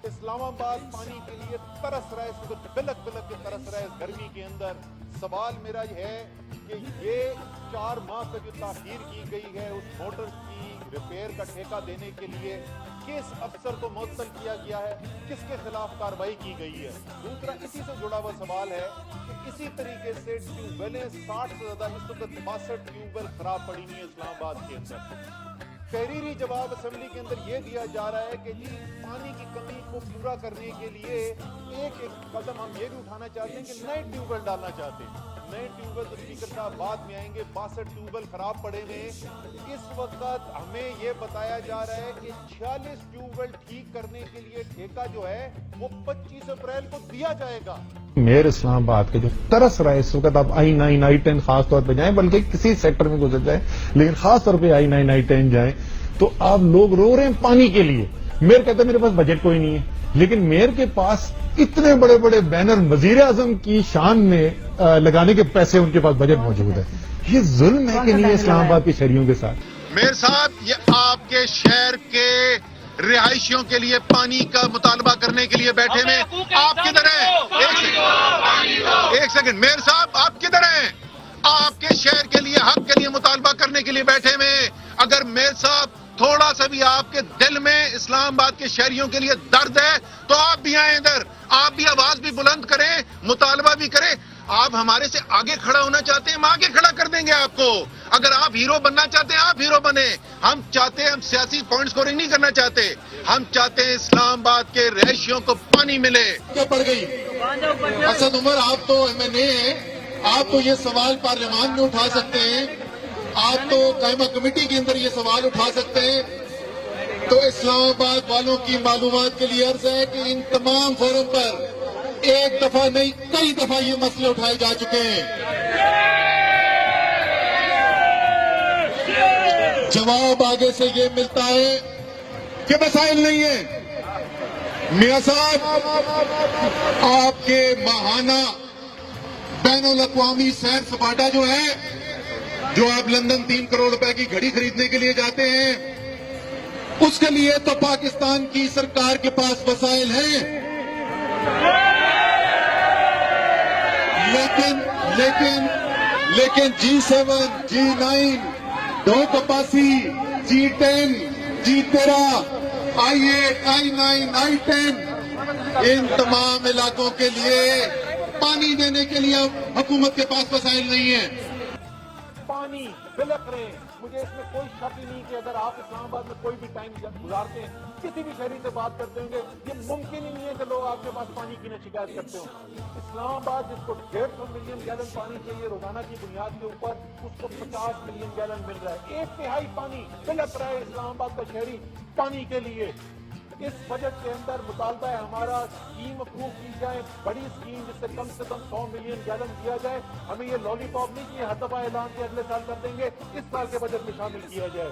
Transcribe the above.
اسلام آباد پانی کے لیے ترس رہا ہے، اس وقت بلک بلک کے ترس رہا ہے اس گرمی کے اندر۔ سوال میرا یہ ہے کہ یہ 4 ماہ کا جو تاخیر کی گئی ہے اس موٹر کی ریپیئر کا ٹھیکہ دینے کے لیے کس افسر کو معطل کیا گیا ہے، کس کے خلاف کارروائی کی گئی ہے؟ دوسرا اسی سے جڑا ہوا سوال ہے کہ اسی طریقے سے ٹیوب ویلیں 60 سے زیادہ اس وقت 62 ٹیوب ویل خراب پڑی ہوئی ہیں اسلام آباد کے اندر۔ تحریری جواب اسمبلی کے اندر یہ دیا جا رہا ہے کہ جی پانی کی کمی کو پورا کرنے کے لیے ایک قدم ہم یہ بھی اٹھانا چاہتے ہیں کہ نئے ٹیوب ویل ڈالنا چاہتے ہیں۔ نئے ٹیوب ویل تو اسپیکر صاحب بعد میں آئیں گے، 62 ٹیوب ویل خراب پڑے ہوئے ہیں۔ اس وقت ہمیں یہ بتایا جا رہا ہے کہ 46 ٹیوب ویل ٹھیک کرنے کے لیے ٹھیکہ جو ہے وہ 25 اپریل کو دیا جائے گا۔ میئر اسلام آباد کے جو ترس رہا ہے اس وقت، آپ I9 I10 خاص طور پہ جائیں، بلکہ کسی سیکٹر میں گزر جائیں، لیکن خاص طور پہ I9 I10 جائیں تو آپ لوگ رو رہے ہیں پانی کے لیے۔ میئر کہتا ہے میرے پاس بجٹ کوئی نہیں ہے، لیکن میئر کے پاس اتنے بڑے بڑے بینر وزیر اعظم کی شان میں لگانے کے پیسے ان کے پاس بجٹ موجود ہے۔ یہ ظلم ہے کہ نہیں اسلام آباد کے شہریوں کے ساتھ؟ میئر صاحب، یہ آپ کے شہر کے رہائشیوں کے لیے پانی کا مطالبہ کرنے کے لیے بیٹھے میں، آپ کدھر ہیں؟ ایک سیکنڈ میئر صاحب، آپ کدھر ہیں؟ آپ کے شہر کے لیے، حق کے لیے مطالبہ کرنے کے لیے بیٹھے میں۔ اگر میئر صاحب تھوڑا سا بھی آپ کے دل میں اسلام آباد کے شہریوں کے لیے درد ہے تو آپ بھی آئیں ادھر، آپ بھی آواز بھی بلند کریں، مطالبہ بھی کریں۔ آپ ہمارے سے آگے کھڑا ہونا چاہتے ہیں، ہم آگے کھڑا کر دیں گے آپ کو۔ اگر آپ ہیرو بننا چاہتے ہیں، آپ ہیرو بنیں۔ ہم چاہتے ہیں، ہم سیاسی پوائنٹ سکورنگ نہیں کرنا چاہتے، ہم چاہتے ہیں اسلام آباد کے رہائشیوں کو پانی ملے۔ کیا پڑ گئی اسد عمر؟ آپ تو MNA ہیں، آپ تو یہ سوال پارلیمان میں اٹھا سکتے ہیں، آپ تو قائمہ کمیٹی کے اندر یہ سوال اٹھا سکتے ہیں۔ تو اسلام آباد والوں کی معلومات کے لیے عرض ہے کہ ان تمام فورم پر ایک دفعہ نہیں کئی دفعہ یہ مسئلے اٹھائے جا چکے ہیں۔ جواب آگے سے یہ ملتا ہے کہ مسائل نہیں ہیں۔ میاں صاحب، آپ کے ماہانہ بین الاقوامی سیر سپاٹا جو ہے، جو آپ لندن 3 کروڑ روپے کی گھڑی خریدنے کے لیے جاتے ہیں، اس کے لیے تو پاکستان کی سرکار کے پاس وسائل ہیں، لیکن G7 G9 دو کپاسی G10 G13 I8 I9 I10 ان تمام علاقوں کے لیے پانی دینے کے لیے حکومت کے پاس وسائل نہیں ہیں۔ پانی بلک رہے ہیں۔ مجھے اس میں کوئی شک ہی نہیں کہ اگر آپ اسلام آباد میں کوئی بھی ٹائم گزارتے ہیں، کسی بھی شہری سے بات کرتے ہوں گے، یہ ممکن ہی نہیں ہے کہ لوگ آپ کے پاس پانی کی نہ شکایت کرتے ہوں۔ اسلام آباد جس کو 150 ملین گیلن پانی چاہیے روزانہ کی بنیاد کے اوپر، اس کو 50 ملین گیلن مل رہا ہے۔ 1/3 پانی بلک رہا ہے اسلام آباد کا شہری پانی کے لیے۔ اس بجٹ کے اندر مطالبہ ہے ہمارا اسکیم اپروو کی جائے، بڑی اسکیم جس سے کم 100 ملین گیلن دیا جائے۔ ہمیں یہ لالی پاپ نہیں کہ ہر دفعہ اعلان کے اگلے سال کر دیں گے، اس سال کے بجٹ میں شامل کیا جائے۔